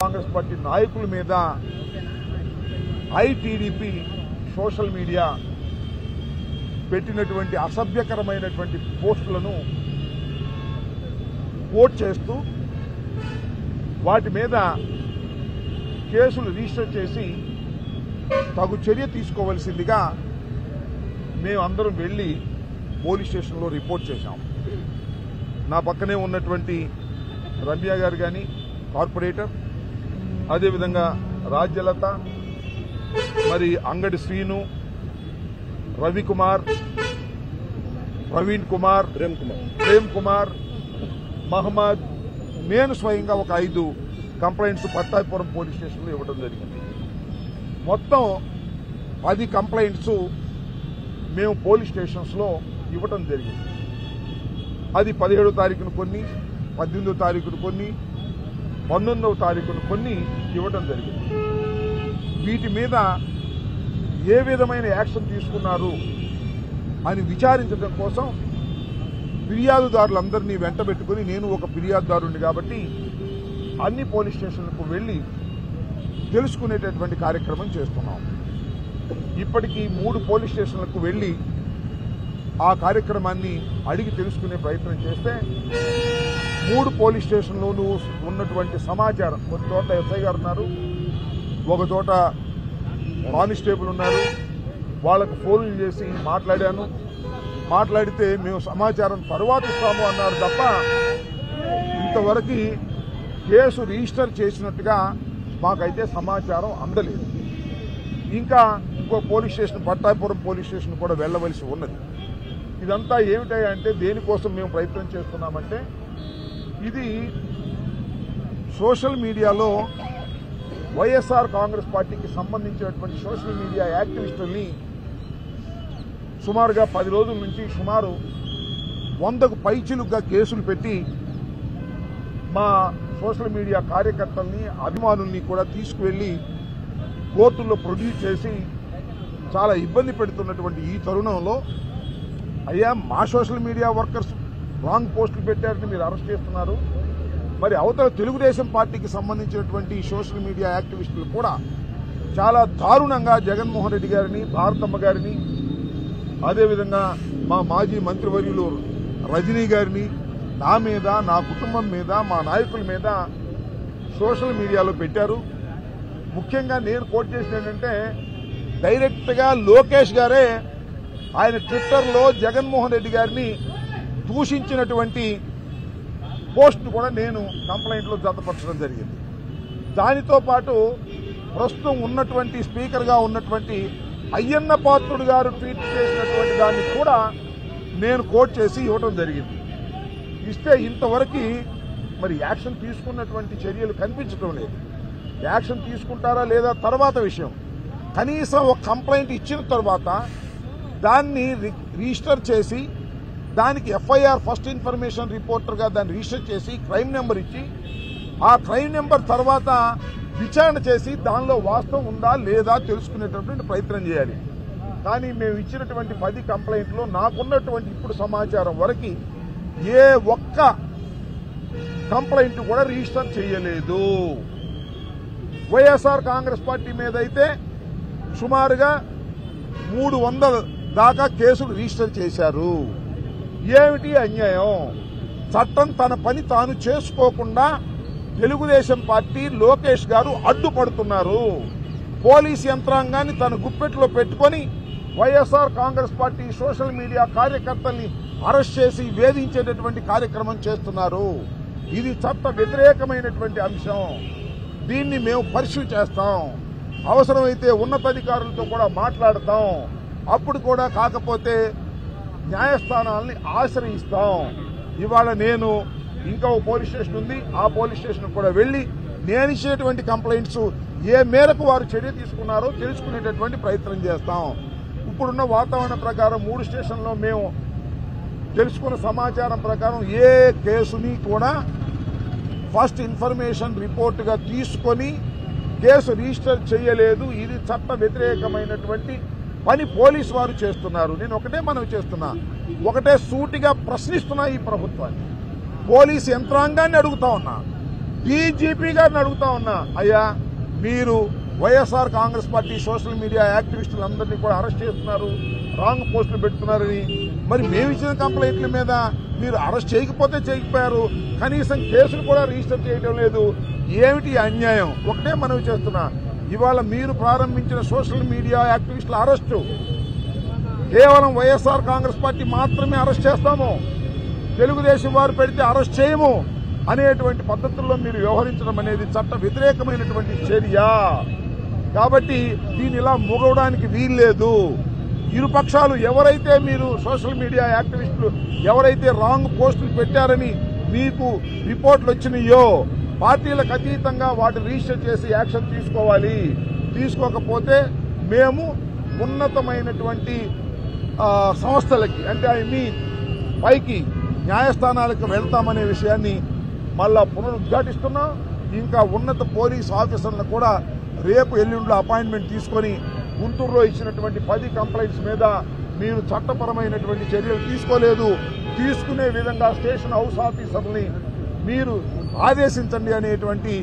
Congress party నాయకుల మీద ITDP social media పెట్టినటువంటి అసభ్యకరమైనటువంటి పోస్టులను కోట్ చేస్తూ వాటి మీద కేసులు రిజిస్టర్ చేసి తగు చర్య తీసుకోవాల్సిందిగా మేమందరం వెళ్లి పోలీస్ స్టేషన్లో రిపోర్ట్ చేశాం. నా పక్కనే ఉన్నటువంటి రమ్య గారు కానీ కార్పొరేటర్, అదేవిధంగా రాజ్యలత, మరి అంగడి శ్రీను, రవికుమార్, ప్రవీణ్ కుమార్, ప్రేమ్ కుమార్, మహమ్మద్, నేను స్వయంగా ఒక 5 కంప్లైంట్స్ పట్టాభిపురం పోలీస్ స్టేషన్లో ఇవ్వడం జరిగింది. మొత్తం 10 కంప్లైంట్స్ మేము పోలీస్ స్టేషన్స్లో ఇవ్వడం జరిగింది. అది 17వ తారీఖున కొన్ని, 18వ తారీఖున కొన్ని, 19వ తారీఖున కొన్ని ఇవ్వడం జరిగింది. వీటి మీద ఏ విధమైన యాక్షన్ తీసుకున్నారు అని విచారించడం కోసం ఫిర్యాదుదారులందరినీ వెంటబెట్టుకుని, నేను ఒక ఫిర్యాదుదారుని కాబట్టి అన్ని పోలీస్ స్టేషన్లకు వెళ్లి తెలుసుకునేటటువంటి కార్యక్రమం చేస్తున్నాం. ఇప్పటికీ 3 పోలీస్ స్టేషన్లకు వెళ్లి ఆ కార్యక్రమాన్ని అడిగి తెలుసుకునే ప్రయత్నం చేస్తే 3 పోలీస్ స్టేషన్లోనూ ఉన్నటువంటి సమాచారం, ఒక చోట ఎస్ఐ గారు ఉన్నారు, ఒక చోట కానిస్టేబుల్ ఉన్నారు, వాళ్లకు ఫోన్లు చేసి మాట్లాడితే మేము సమాచారం తర్వాత ఇస్తాము అన్నారు తప్ప ఇంతవరకు కేసు రిజిస్టర్ చేసినట్టుగా మాకైతే సమాచారం అందలేదు. ఇంకా ఇంకో police station, Pattabhipuram police station కూడా వెళ్లవలసి ఉన్నది. ఇదంతా ఏమిటంటే దేనికోసం మేము ప్రయత్నం చేస్తున్నామంటే, ఇది సోషల్ మీడియాలో వైఎస్ఆర్ కాంగ్రెస్ పార్టీకి సంబంధించినటువంటి సోషల్ మీడియా యాక్టివిస్టుల్ని సుమారుగా 10 రోజుల నుంచి సుమారు 100కు పైచిలుగా కేసులు పెట్టి మా సోషల్ మీడియా కార్యకర్తల్ని, అభిమానుల్ని కూడా తీసుకువెళ్లి కోర్టుల్లో ప్రొడ్యూస్ చేసి చాలా ఇబ్బంది పెడుతున్నటువంటి ఈ తరుణంలో, అయ్యా మా సోషల్ మీడియా వర్కర్స్ రాంగ్ పోస్టులు పెట్టారని మీరు అరెస్ట్ చేస్తున్నారు, మరి అవతల తెలుగుదేశం పార్టీకి సంబంధించినటువంటి సోషల్ మీడియా యాక్టివిస్టులు కూడా చాలా దారుణంగా జగన్మోహన్ రెడ్డి గారిని, భారతమ్మ గారిని, అదేవిధంగా మా మాజీ మంత్రివర్యులు రజనీ గారిని, నా మీద, నా కుటుంబం మీద, మా నాయకుల మీద సోషల్ మీడియాలో పెట్టారు. ముఖ్యంగా నేను కోట్ చేసిన ఏంటంటే, డైరెక్ట్గా లోకేష్ గారే ఆయన ట్విట్టర్లో జగన్మోహన్ రెడ్డి గారిని దూషించినటువంటి పోస్ట్ను కూడా నేను కంప్లైంట్లో జతపరచడం జరిగింది. దానితో పాటు ప్రస్తుతం ఉన్నటువంటి స్పీకర్గా ఉన్నటువంటి అయ్యన్న పాత్రుడు గారు ట్వీట్ చేసినటువంటి దాన్ని కూడా నేను కోట్ చేసి ఇవ్వడం జరిగింది. ఇస్తే ఇంతవరకు మరి యాక్షన్ తీసుకున్నటువంటి చర్యలు కనిపించడం లేదు. యాక్షన్ తీసుకుంటారా లేదా తర్వాత విషయం. కనీసం ఒక కంప్లైంట్ ఇచ్చిన తర్వాత దాన్ని రిజిస్టర్ చేసి, దానికి ఎఫ్ఐఆర్ ఫస్ట్ ఇన్ఫర్మేషన్ రిపోర్టర్గా దాన్ని రిజిస్టర్ చేసి క్రైమ్ నెంబర్ ఇచ్చి, ఆ క్రైమ్ నెంబర్ తర్వాత విచారణ చేసి దానిలో వాస్తవం ఉందా లేదా తెలుసుకునేటటువంటి ప్రయత్నం చేయాలి. కానీ మేము ఇచ్చినటువంటి 10 కంప్లైంట్లో నాకున్నటువంటి ఇప్పుడు సమాచారం వరకు ఏ ఒక్క కంప్లైంట్ కూడా రిజిస్టర్ చేయలేదు. వైఎస్ఆర్ కాంగ్రెస్ పార్టీ మీద అయితే సుమారుగా 300 దాకా కేసులు రిజిస్టర్ చేశారు. ఏమిటి అన్యాయం? చట్టం తన పని తాను చేసుకోకుండా తెలుగుదేశం పార్టీ, లోకేష్ గారు అడ్డుపడుతున్నారు. పోలీస్ యంత్రాంగాన్ని తన గుప్పెట్లో పెట్టుకుని YSR Congress party social media కార్యకర్తల్ని అరెస్ట్ చేసి వేధించేటటువంటి కార్యక్రమం చేస్తున్నారు. ఇది చట్ట వ్యతిరేకమైనటువంటి అంశం. దీన్ని మేము పరిశీలన చేస్తాం. అవసరమైతే ఉన్నతాధికారులతో కూడా మాట్లాడతాం. అప్పుడు కూడా కాకపోతే న్యాయస్థానాలని ఆశ్రయిస్తాం. ఇవాళ నేను ఇంకా ఓ పోలీస్ స్టేషన్ ఉంది, ఆ పోలీస్ స్టేషన్ కూడా వెళ్లి నేను ఇచ్చినటువంటి కంప్లైంట్స్ ఏ మేరకు వారు చర్య తీసుకున్నారో తెలుసుకునేటటువంటి ప్రయత్నం చేస్తాం. ఇప్పుడున్న వాతావరణం ప్రకారం 3 స్టేషన్లో మేము తెలుసుకున్న సమాచారం ప్రకారం ఏ కేసుని కూడా ఫస్ట్ ఇన్ఫర్మేషన్ రిపోర్టుగా తీసుకొని కేసు రిజిస్టర్ చేయలేదు. ఇది చట్ట వ్యతిరేకమైనటువంటి పని పోలీసు వారు చేస్తున్నారు. నేను ఒకటే మనవి చేస్తున్నా, ఒకటే సూటిగా ప్రశ్నిస్తున్నా ఈ ప్రభుత్వాన్ని, పోలీసు యంత్రాంగాన్ని అడుగుతా ఉన్నా. డీజీపీ గారిని అడుగుతా ఉన్నా, అయ్యా మీరు YSR Congress party social media యాక్టివిస్టులందరినీ కూడా అరెస్ట్ చేస్తున్నారు, రాంగ్ పోస్టులు పెడుతున్నారని, మరి మేము ఇచ్చిన కంప్లైంట్ల మీద మీరు అరెస్ట్ చేయకపోతే చేయకపోయారు, కనీసం కేసులు కూడా రిజిస్టర్ చేయడం లేదు, ఏమిటి అన్యాయం? ఒకటే మనవి చేస్తున్నా, ఇవాళ మీరు ప్రారంభించిన సోషల్ మీడియా యాక్టివిస్టుల అరెస్టు కేవలం వైఎస్ఆర్ కాంగ్రెస్ పార్టీ మాత్రమే అరెస్ట్ చేస్తాము, తెలుగుదేశం వారు పెడితే అరెస్ట్ చేయము అనేటువంటి పద్ధతుల్లో మీరు వ్యవహరించడం అనేది చట్ట వ్యతిరేకమైనటువంటి చర్య. కాబట్టి దీని ఇలా ముగవడానికి వీల్లేదు. ఇరుపక్షాలు ఎవరైతే మీరు సోషల్ మీడియా యాక్టివిస్టులు ఎవరైతే రాంగ్ పోస్టులు పెట్టారని మీకు రిపోర్ట్లు వచ్చినాయో పార్టీలకు అతీతంగా వాటి రిజిస్టర్ చేసి యాక్షన్ తీసుకోవాలి. తీసుకోకపోతే మేము ఉన్నతమైనటువంటి సంస్థలకి అంటే పైకి న్యాయస్థానాలకు వెళ్తామనే విషయాన్ని మళ్ళా పునరుద్ఘాటిస్తున్నాం. ఇంకా ఉన్నత పోలీస్ ఆఫీసర్లను కూడా రేపు ఎల్లుండిలో అపాయింట్మెంట్ తీసుకొని గుంటూరులో ఇచ్చినటువంటి 10 కంప్లైంట్స్ మీద మీరు చట్టపరమైనటువంటి చర్యలు తీసుకోలేదు, తీసుకునే విధంగా స్టేషన్ హౌస్ ఆఫీసర్ని మీరు ఆదేశించండి అనేటువంటి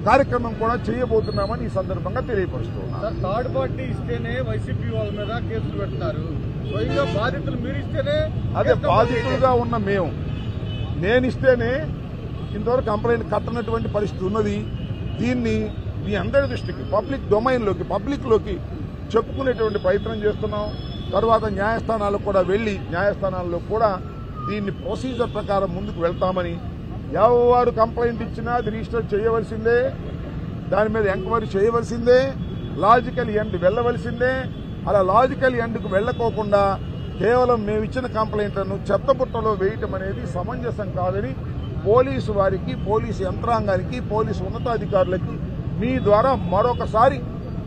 కార్యక్రమం కూడా చేయబోతున్నామని ఈ సందర్భంగా తెలియపరుస్తున్నాం. థర్డ్ పార్టీ ఇస్తేనే వైసీపీ వాళ్ళ మీద కేసులు పెడతారు, స్వయంగా బాధితులు మీరు ఇస్తేనే. అదే బాధితులుగా ఉన్న మేము, నేను ఇస్తేనే ఇంతవరకు కంప్లైంట్ కట్టనటువంటి పరిస్థితి ఉన్నది. దీన్ని మీ అందరి దృష్టికి పబ్లిక్ డొమైన్లోకి పబ్లిక్లోకి చెప్పుకునేటువంటి ప్రయత్నం చేస్తున్నాం. తర్వాత న్యాయస్థానాలకు కూడా వెళ్లి న్యాయస్థానాల్లో కూడా దీన్ని ప్రొసీజర్ ప్రకారం ముందుకు వెళ్తామని, ఎవరు కంప్లైంట్ ఇచ్చినా అది రిజిస్టర్ చేయవలసిందే, దాని మీద ఎంక్వైరీ చేయవలసిందే, లాజికల్ ఎండ్ వెళ్లవలసిందే. అలా లాజికల్ ఎండ్కు వెళ్లకోకుండా కేవలం మేము ఇచ్చిన కంప్లైంట్లను చెత్తబుట్టలో వేయటం అనేది సమంజసం కాదని పోలీసు వారికి, పోలీసు యంత్రాంగానికి, పోలీసు ఉన్నతాధికారులకి మీ ద్వారా మరొకసారి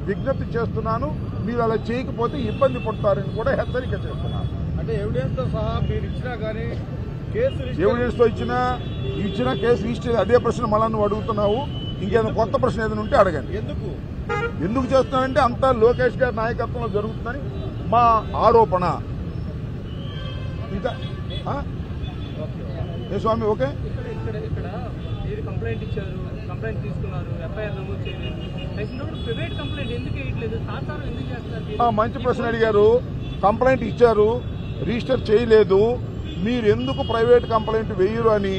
విజ్ఞప్తి చేస్తున్నాను. మీరు అలా చేయకపోతే ఇబ్బంది పడతారని కూడా హెచ్చరిక చేస్తున్నాను. అంటే ఎవిడెన్స్ తో సహా మీరు ఇచ్చినా కానీ ఎవిడెన్స్ తో ఇచ్చిన కేసు రిజిస్టర్. అదే ప్రశ్న మళ్ళా నువ్వు అడుగుతున్నావు. ఇంకేదైనా కొత్త ప్రశ్న ఏదైనా ఉంటే అడగండి. ఎందుకు చేస్తున్నానంటే అంతా లోకేష్ గారి నాయకత్వంలో జరుగుతుందని మా ఆరోపణ. ఇంకా ఏ స్వామి ఓకే మీరు కంప్లైంట్ ఇచ్చారు, కంప్లైంట్ తీసుకున్నారు, ఎఫ్ఐఆర్ నమోదు చేయలేదు, ప్రైవేట్ కంప్లైంట్ ఎందుకు వేయట్లేదు, సాధారణ ఎందుకు చేస్తున్నారు? మంచి ప్రశ్న అడిగారు. కంప్లైంట్ ఇచ్చారు, రిజిస్టర్ చేయలేదు, మీరు ఎందుకు ప్రైవేట్ కంప్లైంట్ వేయరు అని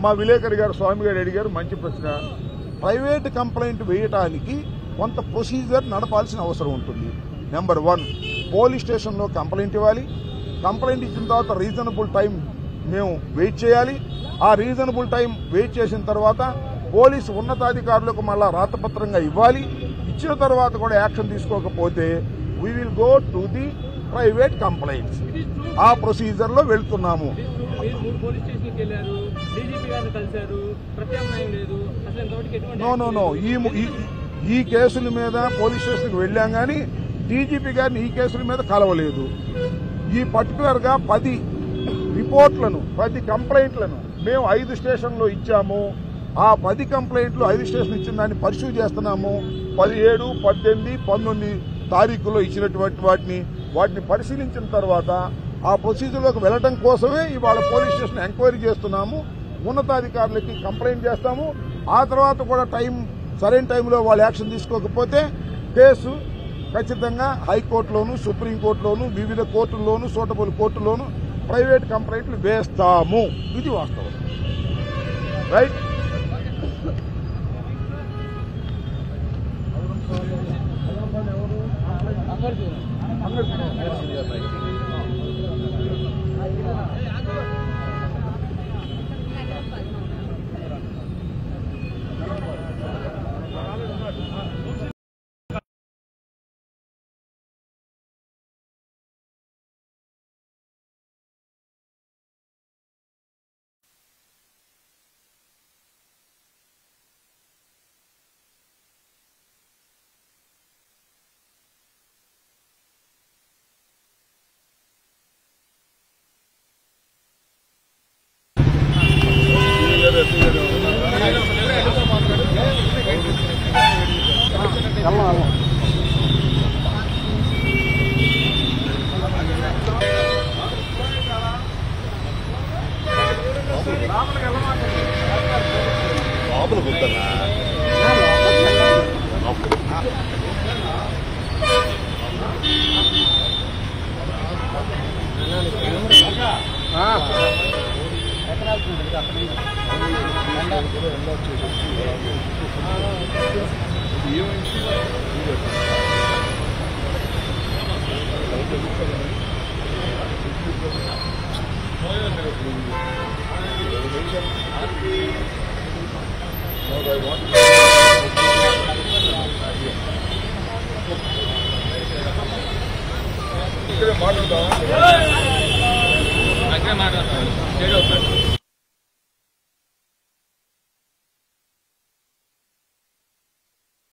మా విలేకరి గారు స్వామి గారు అడిగారు. మంచి ప్రశ్న. ప్రైవేట్ కంప్లైంట్ వేయటానికి కొంత ప్రొసీజర్ నడపాల్సిన అవసరం ఉంటుంది. నెంబర్ 1, పోలీస్ స్టేషన్లో కంప్లైంట్ ఇవ్వాలి. కంప్లైంట్ ఇచ్చిన తర్వాత రీజనబుల్ టైం మేము వెయిట్ చేయాలి. ఆ రీజనబుల్ టైం వెయిట్ చేసిన తర్వాత పోలీసు ఉన్నతాధికారులకు మళ్ళా రాతపత్రంగా ఇవ్వాలి. ఇచ్చిన తర్వాత కూడా యాక్షన్ తీసుకోకపోతే we will go to the private complaints. ఆ ప్రొసీజర్ లో వెళ్తున్నాము. నో ఈ కేసుల మీద పోలీస్ స్టేషన్కి వెళ్ళాం కానీ డీజీపీ గారిని ఈ కేసుల మీద కలవలేదు. ఈ పర్టికులర్ గా 10 రిపోర్ట్లను 10 కంప్లైంట్లను మేము 5 స్టేషన్లో ఇచ్చాము. ఆ 10 కంప్లైంట్లు 5 స్టేషన్ ఇచ్చిన దాన్ని పరిశీలి చేస్తున్నాము. 17, 18, 19 తారీఖులో ఇచ్చినటువంటి వాటిని పరిశీలించిన తర్వాత ఆ ప్రొసీజర్లోకి వెళ్లడం కోసమే ఇవాళ పోలీస్ స్టేషన్ ఎంక్వైరీ చేస్తున్నాము. ఉన్నతాధికారులకి కంప్లైంట్ చేస్తాము. ఆ తర్వాత కూడా సరైన టైంలో వాళ్ళు యాక్షన్ తీసుకోకపోతే కేసు ఖచ్చితంగా హైకోర్టులోను, సుప్రీంకోర్టులోను, వివిధ కోర్టుల్లోను, సూటబుల్ కోర్టుల్లోను ప్రైవేట్ కంప్లైంట్లు వేస్తాము. ఇది వాస్తవం. రైట్. వస్తుంది అక్కడ మాట్లాడతాం మాట్లాడతాను